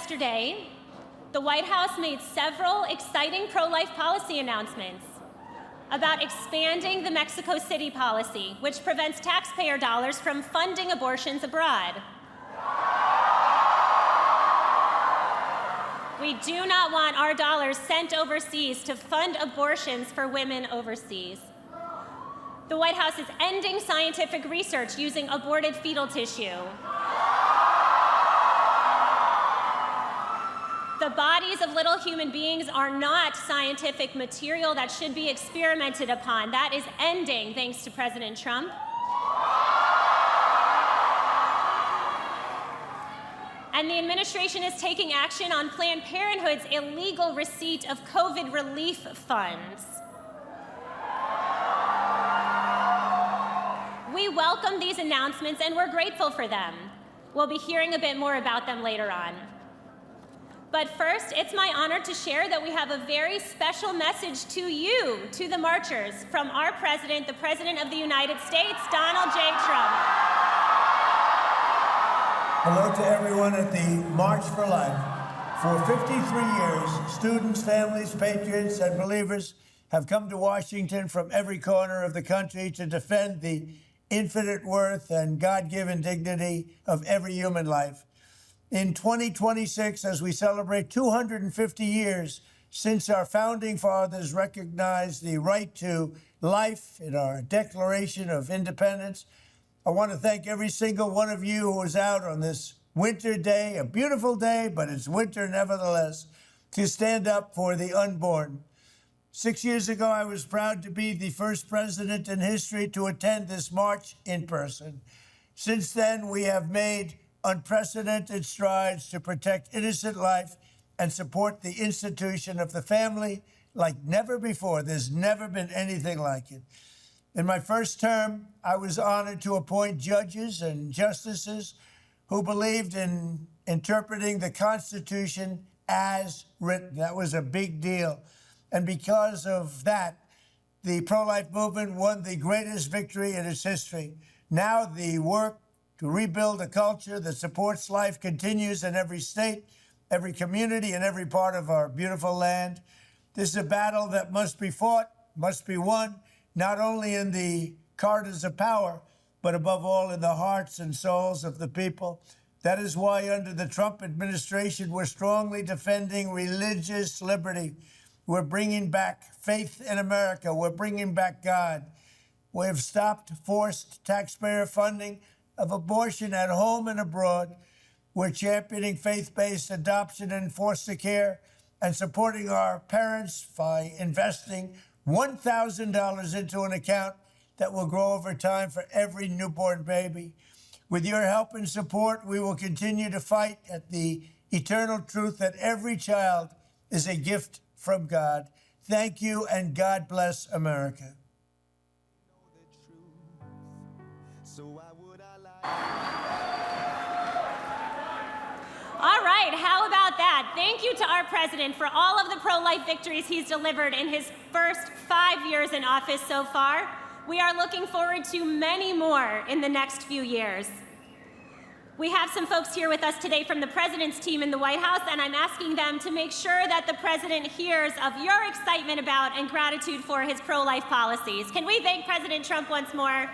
Yesterday, the White House made several exciting pro-life policy announcements about expanding the Mexico City policy, which prevents taxpayer dollars from funding abortions abroad. We do not want our dollars sent overseas to fund abortions for women overseas. The White House is ending scientific research using aborted fetal tissue. The bodies of little human beings are not scientific material that should be experimented upon. That is ending, thanks to President Trump. And the administration is taking action on Planned Parenthood's illegal receipt of COVID relief funds. We welcome these announcements and we're grateful for them. We'll be hearing a bit more about them later on. But first, it's my honor to share that we have a very special message to you, to the marchers, from our president, the President of the United States, Donald J. Trump. Hello to everyone at the March for Life. For 53 years, students, families, patriots, and believers have come to Washington from every corner of the country to defend the infinite worth and God-given dignity of every human life. In 2026, as we celebrate 250 years since our founding fathers recognized the right to life in our Declaration of Independence, I want to thank every single one of you who was out on this winter day, a beautiful day, but it's winter nevertheless, to stand up for the unborn. 6 years ago, I was proud to be the first president in history to attend this march in person. Since then, we have made unprecedented strides to protect innocent life and support the institution of the family like never before. There's never been anything like it. In my first term, I was honored to appoint judges and justices who believed in interpreting the Constitution as written. That was a big deal. And because of that, the pro-life movement won the greatest victory in its history. Now the work to rebuild a culture that supports life continues in every state, every community, and every part of our beautiful land. This is a battle that must be fought, must be won, not only in the corridors of power, but above all in the hearts and souls of the people. That is why under the Trump administration, we're strongly defending religious liberty. We're bringing back faith in America. We're bringing back God. We have stopped forced taxpayer funding of abortion at home and abroad. We're championing faith-based adoption and foster care and supporting our parents by investing $1,000 into an account that will grow over time for every newborn baby. With your help and support, we will continue to fight at the eternal truth that every child is a gift from God. Thank you, and God bless America. All right, how about that? Thank you to our president for all of the pro-life victories he's delivered in his first 5 years in office so far. We are looking forward to many more in the next few years. We have some folks here with us today from the president's team in the White House, and I'm asking them to make sure that the president hears of your excitement about and gratitude for his pro-life policies. Can we thank President Trump once more?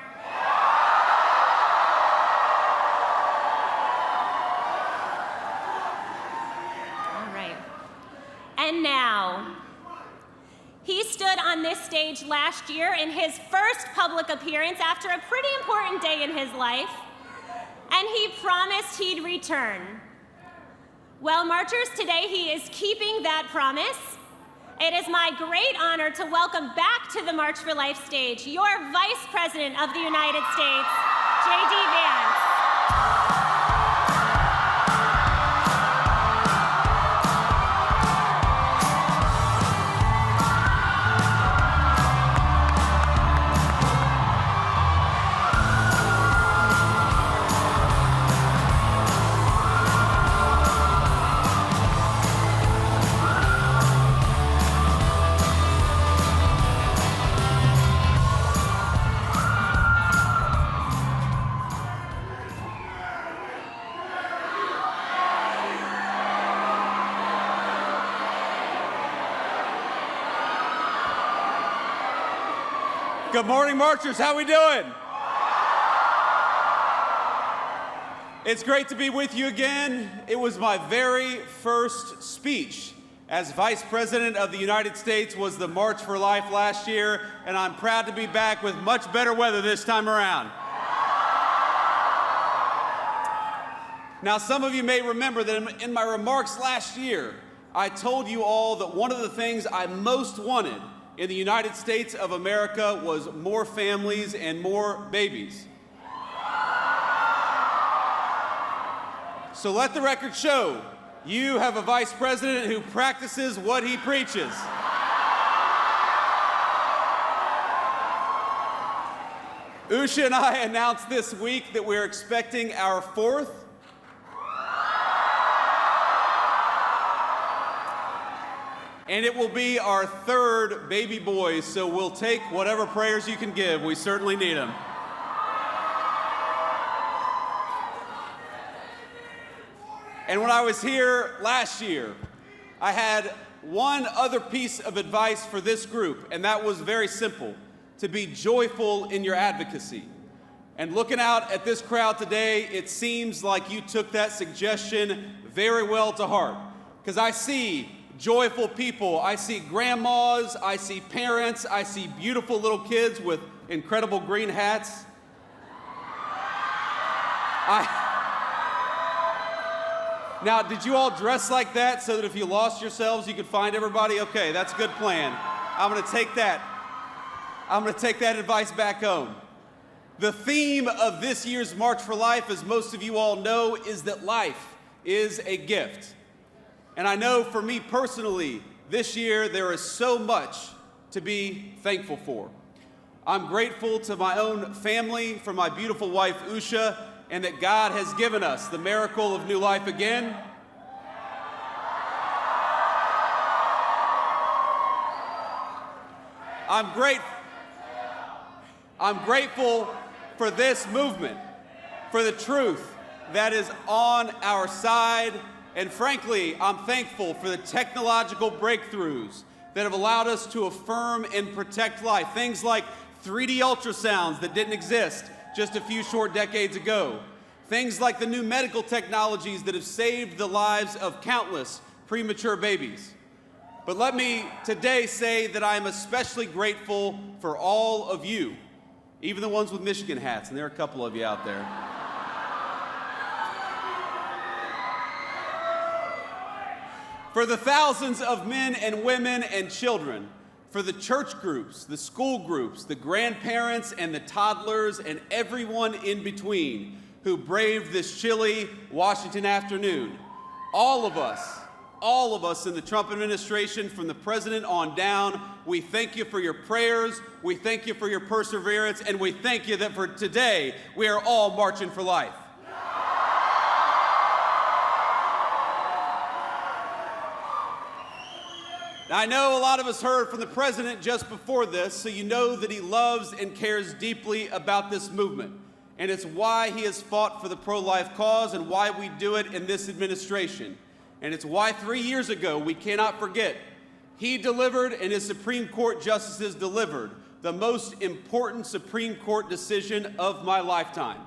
And now, he stood on this stage last year in his first public appearance after a pretty important day in his life, and he promised he'd return. Well, marchers, today he is keeping that promise. It is my great honor to welcome back to the March for Life stage your Vice President of the United States, JD Vance. Good morning, marchers. How we doing? It's great to be with you again. It was my very first speech as Vice President of the United States was the March for Life last year, and I'm proud to be back with much better weather this time around. Now, some of you may remember that in my remarks last year, I told you all that one of the things I most wanted in the United States of America was more families and more babies. So let the record show, you have a vice president who practices what he preaches. Usha and I announced this week that we're expecting our fourth and it will be our third baby boy, so we'll take whatever prayers you can give. We certainly need them. And when I was here last year, I had one other piece of advice for this group, and that was very simple: to be joyful in your advocacy. And looking out at this crowd today, it seems like you took that suggestion very well to heart, because I see joyful people. I see grandmas, I see parents, I see beautiful little kids with incredible green hats. Now, did you all dress like that so that if you lost yourselves, you could find everybody? Okay, that's a good plan. I'm gonna take that advice back home. The theme of this year's March for Life, as most of you all know, is that life is a gift. And I know for me personally, this year there is so much to be thankful for. I'm grateful to my own family, for my beautiful wife, Usha, and that God has given us the miracle of new life again. I'm grateful for this movement, for the truth that is on our side. And frankly, I'm thankful for the technological breakthroughs that have allowed us to affirm and protect life. Things like 3D ultrasounds that didn't exist just a few short decades ago. Things like the new medical technologies that have saved the lives of countless premature babies. But let me today say that I'm especially grateful for all of you, even the ones with Michigan hats, and there are a couple of you out there. For the thousands of men and women and children, for the church groups, the school groups, the grandparents and the toddlers and everyone in between who braved this chilly Washington afternoon. All of us in the Trump administration, from the president on down, we thank you for your prayers, we thank you for your perseverance, and we thank you that for today, we are all marching for life. Now, I know a lot of us heard from the president just before this, so you know that he loves and cares deeply about this movement. And it's why he has fought for the pro-life cause and why we do it in this administration. And it's why 3 years ago, we cannot forget, he delivered and his Supreme Court justices delivered the most important Supreme Court decision of my lifetime.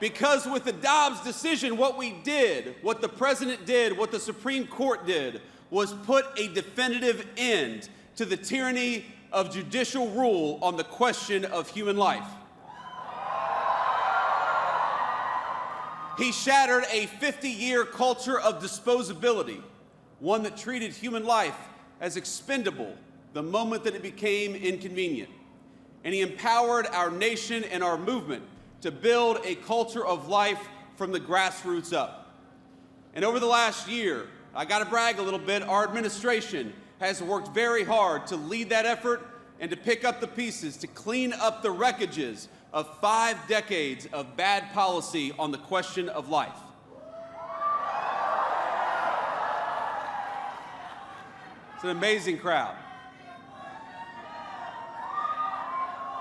Because with the Dobbs decision, what we did, what the president did, what the Supreme Court did, was put a definitive end to the tyranny of judicial rule on the question of human life. He shattered a 50-year culture of disposability, one that treated human life as expendable the moment that it became inconvenient. And he empowered our nation and our movement to build a culture of life from the grassroots up. And over the last year, I gotta brag a little bit, our administration has worked very hard to lead that effort and to pick up the pieces, to clean up the wreckages of 5 decades of bad policy on the question of life. It's an amazing crowd.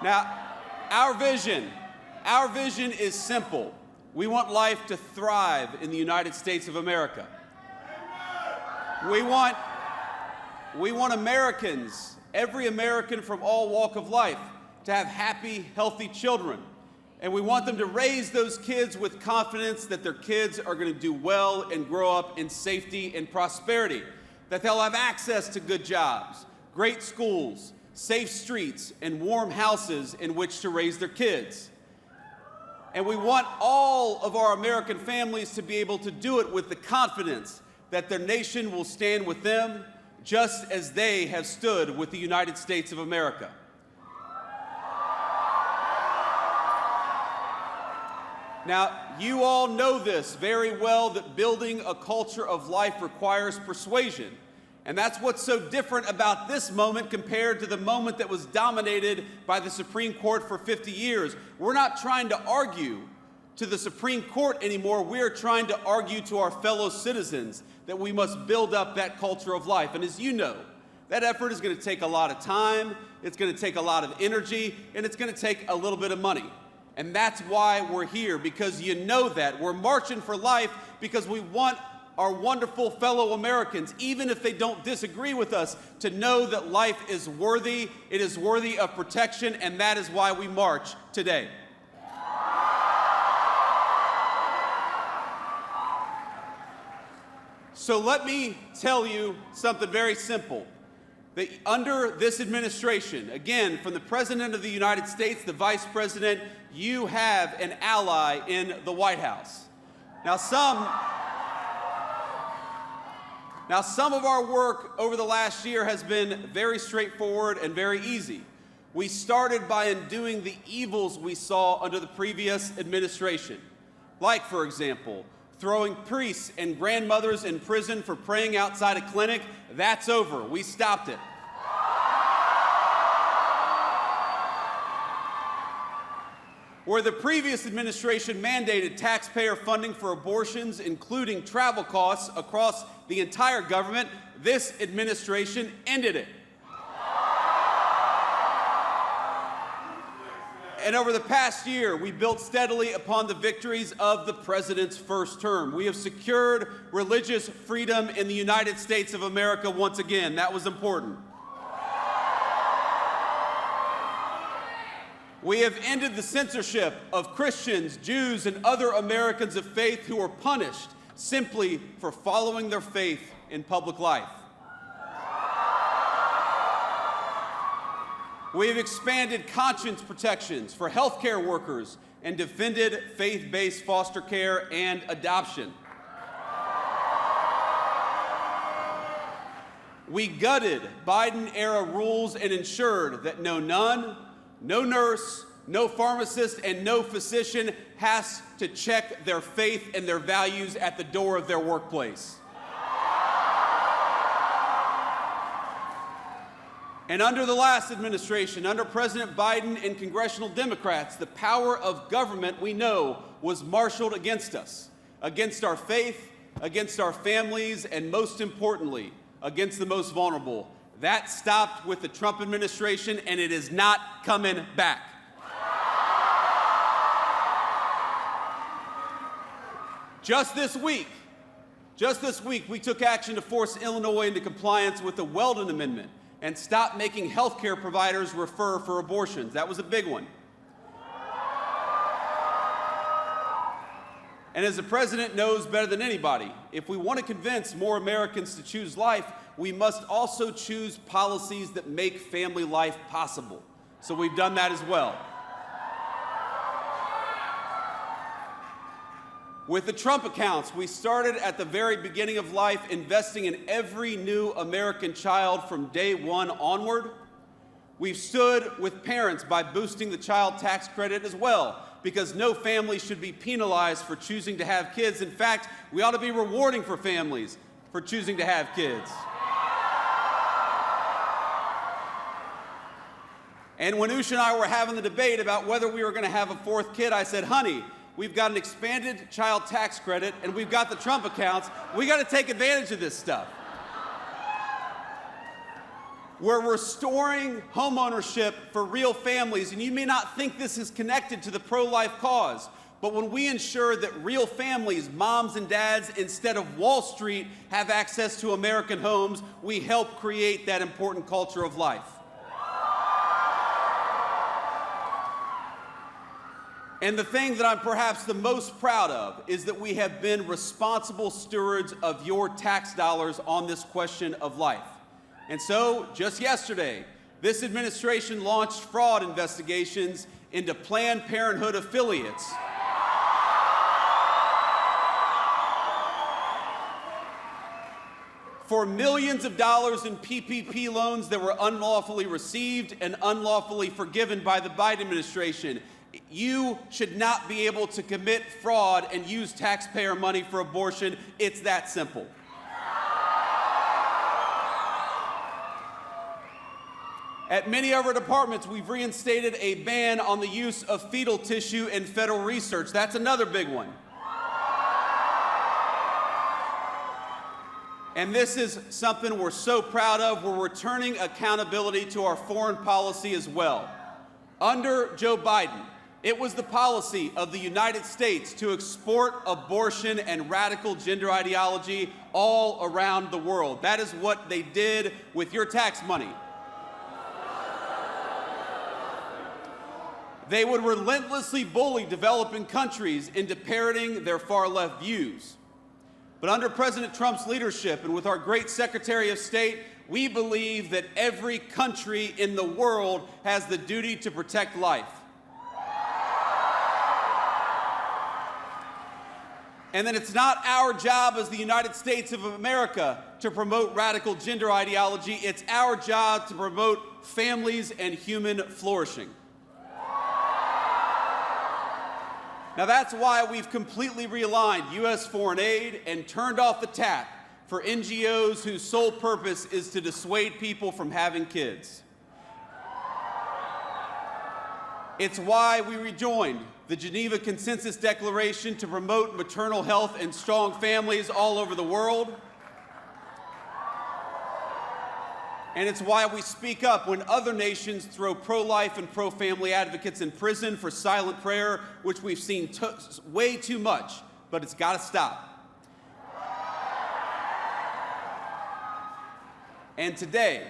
Now, our vision is simple. We want life to thrive in the United States of America. We want We want Americans, every American from all walk of life, to have happy, healthy children. And we want them to raise those kids with confidence that their kids are going to do well and grow up in safety and prosperity, that they'll have access to good jobs, great schools, safe streets, and warm houses in which to raise their kids. And we want all of our American families to be able to do it with the confidence that their nation will stand with them just as they have stood with the United States of America. Now, you all know this very well, that building a culture of life requires persuasion. And that's what's so different about this moment compared to the moment that was dominated by the Supreme Court for 50 years. We're not trying to argue to the Supreme Court anymore. We're trying to argue to our fellow citizens that we must build up that culture of life. And as you know, that effort is going to take a lot of time, it's going to take a lot of energy, and it's going to take a little bit of money. And that's why we're here, because you know that. We're marching for life because we want our wonderful fellow Americans, even if they don't disagree with us, to know that life is worthy, it is worthy of protection, and that is why we march today. So let me tell you something very simple. That under this administration, again, from the President of the United States, the Vice President, you have an ally in the White House. Now, some of our work over the last year has been very straightforward and very easy. We started by undoing the evils we saw under the previous administration. Like, for example, throwing priests and grandmothers in prison for praying outside a clinic. That's over. We stopped it. Where the previous administration mandated taxpayer funding for abortions, including travel costs across the entire government, this administration ended it. And over the past year, we built steadily upon the victories of the president's first term. We have secured religious freedom in the United States of America once again. That was important. We have ended the censorship of Christians, Jews, and other Americans of faith who were punished simply for following their faith in public life. We have expanded conscience protections for healthcare workers and defended faith-based foster care and adoption. We gutted Biden-era rules and ensured that no nun, no nurse, no pharmacist, and no physician has to check their faith and their values at the door of their workplace. And under the last administration, under President Biden and congressional Democrats, the power of government, we know, was marshaled against us, against our faith, against our families, and most importantly, against the most vulnerable. That stopped with the Trump administration, and it is not coming back. Just this week, we took action to force Illinois into compliance with the Weldon Amendment and stop making healthcare providers refer for abortions. That was a big one. And as the president knows better than anybody, if we want to convince more Americans to choose life, we must also choose policies that make family life possible. So we've done that as well. With the Trump accounts, we started at the very beginning of life, investing in every new American child from day one onward. We've stood with parents by boosting the child tax credit as well, because no family should be penalized for choosing to have kids. In fact, we ought to be rewarding for families for choosing to have kids. And when Usha and I were having the debate about whether we were going to have a fourth kid, I said, honey, we've got an expanded child tax credit, and we've got the Trump accounts. We got to take advantage of this stuff. We're restoring homeownership for real families, and you may not think this is connected to the pro-life cause, But when we ensure that real families, moms and dads, instead of Wall Street, have access to American homes, we help create that important culture of life. And the thing that I'm perhaps the most proud of is that we have been responsible stewards of your tax dollars on this question of life. And so, just yesterday, this administration launched fraud investigations into Planned Parenthood affiliates. For millions of dollars in PPP loans that were unlawfully received and unlawfully forgiven by the Biden administration. You should not be able to commit fraud and use taxpayer money for abortion. It's that simple. At many of our departments, we've reinstated a ban on the use of fetal tissue in federal research. That's another big one. And this is something we're so proud of. We're returning accountability to our foreign policy as well. Under Joe Biden, it was the policy of the United States to export abortion and radical gender ideology all around the world. That is what they did with your tax money. They would relentlessly bully developing countries into parroting their far-left views. But under President Trump's leadership and with our great Secretary of State, we believe that every country in the world has the duty to protect life. And that it's not our job as the United States of America to promote radical gender ideology. It's our job to promote families and human flourishing. Now that's why we've completely realigned U.S. foreign aid and turned off the tap for NGOs whose sole purpose is to dissuade people from having kids. It's why we rejoined the Geneva Consensus Declaration to promote maternal health and strong families all over the world. And it's why we speak up when other nations throw pro-life and pro-family advocates in prison for silent prayer, which we've seen way too much, but it's got to stop. And today,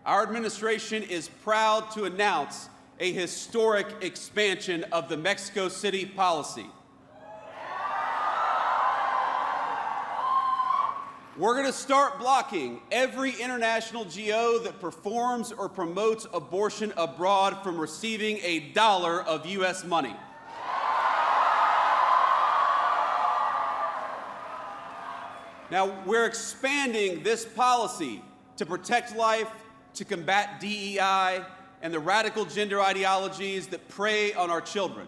our administration is proud to announce a historic expansion of the Mexico City policy. We're going to start blocking every international GO that performs or promotes abortion abroad from receiving $1 of U.S. money. Now, we're expanding this policy to protect life, to combat DEI, and the radical gender ideologies that prey on our children.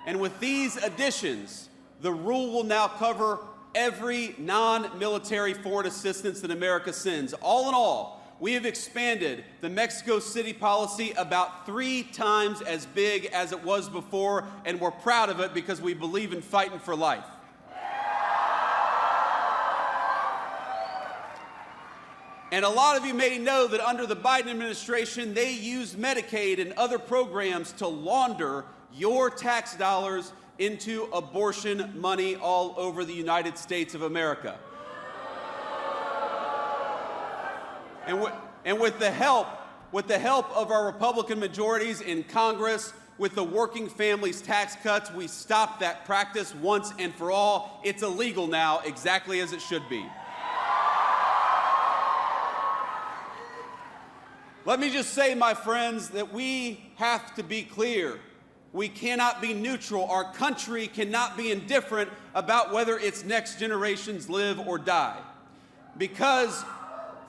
And with these additions, the rule will now cover every non-military foreign assistance that America sends. All in all, we have expanded the Mexico City policy about 3 times as big as it was before, and we're proud of it because we believe in fighting for life. And a lot of you may know that under the Biden administration, they used Medicaid and other programs to launder your tax dollars into abortion money all over the United States of America. And with the help of our Republican majorities in Congress, with the Working Families Tax Cuts, we stopped that practice once and for all. It's illegal now, exactly as it should be. Let me just say, my friends, that we have to be clear. We cannot be neutral. Our country cannot be indifferent about whether its next generations live or die. Because,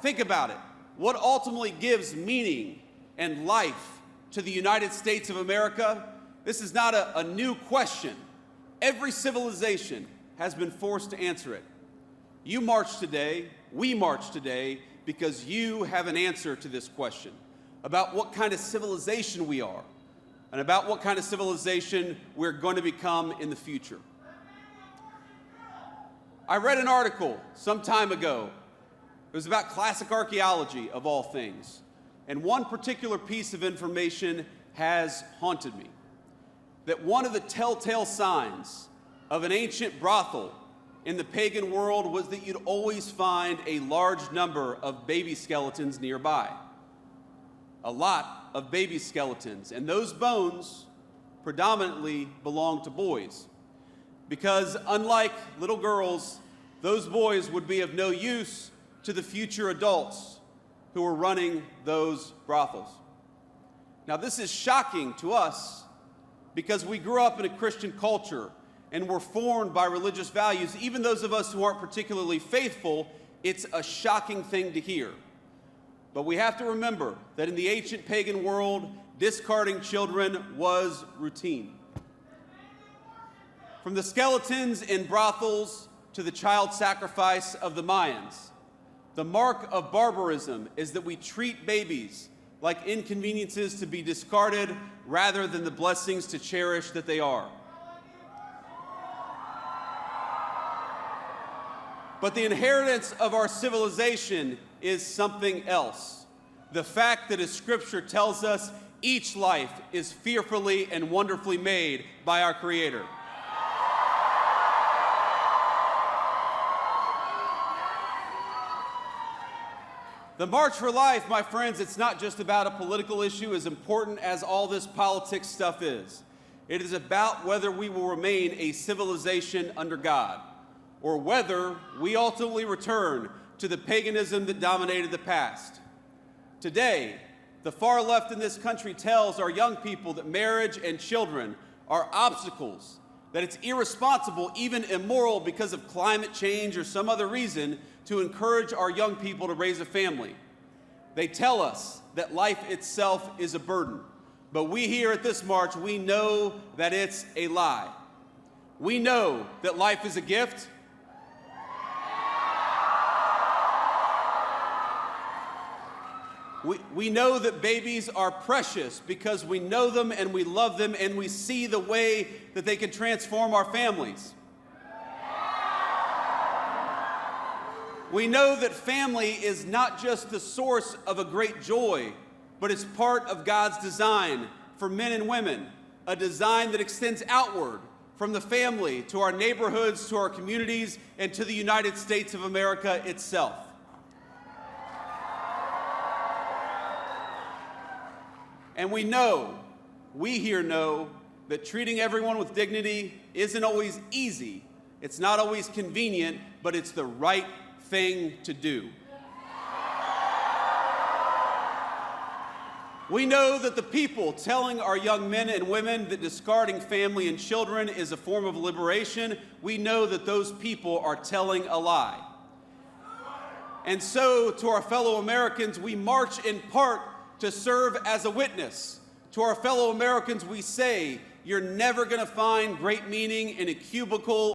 think about it, what ultimately gives meaning and life to the United States of America, this is not a new question. Every civilization has been forced to answer it. You march today, we march today, because you have an answer to this question about what kind of civilization we are and about what kind of civilization we're going to become in the future. I read an article some time ago. It was about classic archaeology, of all things. And one particular piece of information has haunted me. that one of the telltale signs of an ancient brothel in the pagan world was that you'd always find a large number of baby skeletons nearby. A lot of baby skeletons, and those bones predominantly belonged to boys, because unlike little girls, those boys would be of no use to the future adults who were running those brothels. Now, this is shocking to us because we grew up in a Christian culture and were formed by religious values. Even those of us who aren't particularly faithful, it's a shocking thing to hear. But we have to remember that in the ancient pagan world, discarding children was routine. From the skeletons in brothels to the child sacrifice of the Mayans, the mark of barbarism is that we treat babies like inconveniences to be discarded rather than the blessings to cherish that they are. But the inheritance of our civilization is something else. The fact that, as Scripture tells us, each life is fearfully and wonderfully made by our Creator. The March for Life, my friends, it's not just about a political issue as important as all this politics stuff is. It is about whether we will remain a civilization under God, or whether we ultimately return to the paganism that dominated the past. Today, the far left in this country tells our young people that marriage and children are obstacles, that it's irresponsible, even immoral because of climate change or some other reason, to encourage our young people to raise a family. They tell us that life itself is a burden, but we here at this march, we know that it's a lie. We know that life is a gift. We know that babies are precious because we know them and we love them and we see the way that they can transform our families. We know that family is not just the source of a great joy, but it's part of God's design for men and women, a design that extends outward from the family to our neighborhoods, to our communities, and to the United States of America itself. And we here know, that treating everyone with dignity isn't always easy. It's not always convenient, but it's the right thing to do. We know that the people telling our young men and women that discarding family and children is a form of liberation, we know that those people are telling a lie. And so, to our fellow Americans, we march in part to serve as a witness. To our fellow Americans, we say, you're never going to find great meaning in a cubicle